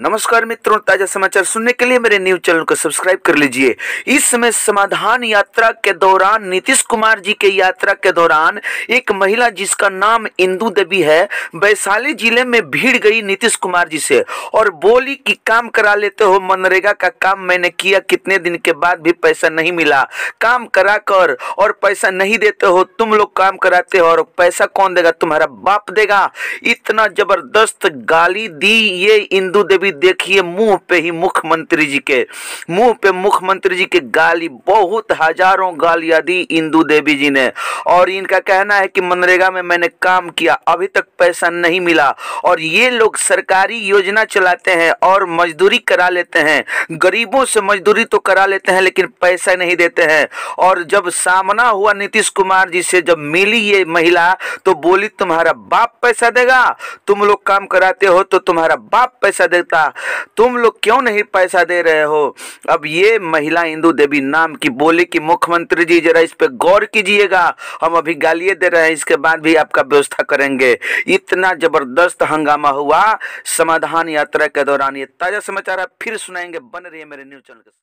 नमस्कार मित्रों, ताजा समाचार सुनने के लिए मेरे न्यूज चैनल को सब्सक्राइब कर लीजिए। इस समय समाधान यात्रा के दौरान नीतीश कुमार जी के यात्रा के दौरान एक महिला जिसका नाम इंदु देवी है, वैशाली जिले में भीड़ गई नीतीश कुमार जी से और बोली कि काम करा लेते हो, मनरेगा का काम मैंने किया, कितने दिन के बाद भी पैसा नहीं मिला, काम करा कर और पैसा नहीं देते हो, तुम लोग काम कराते हो और पैसा कौन देगा, तुम्हारा बाप देगा। इतना जबरदस्त गाली दी ये इंदु देवी। देखिए मुंह पे ही मुख्यमंत्री जी के गाली, बहुत हजारों गालियां दी इंदु देवी जी ने। और इनका कहना है कि मनरेगा में मैंने काम किया, अभी तक पैसा नहीं मिला। और ये लोग सरकारी योजना चलाते हैं और मजदूरी करा लेते हैं, गरीबों से मजदूरी तो करा लेते हैं लेकिन पैसा नहीं देते हैं। और जब सामना हुआ नीतीश कुमार जी से, जब मिली ये महिला तो बोली तुम्हारा बाप पैसा देगा, तुम लोग काम कराते हो तो तुम्हारा बाप पैसा देता, तुम लोग क्यों नहीं पैसा दे रहे हो। अब ये महिला इंदु देवी नाम की बोली कि मुख्यमंत्री जी जरा इस पे गौर कीजिएगा, हम अभी गालियां दे रहे हैं, इसके बाद भी आपका व्यवस्था करेंगे। इतना जबरदस्त हंगामा हुआ समाधान यात्रा के दौरान। ये ताजा समाचार आप फिर सुनाएंगे, बन रही है मेरे न्यूज चैनल के साथ।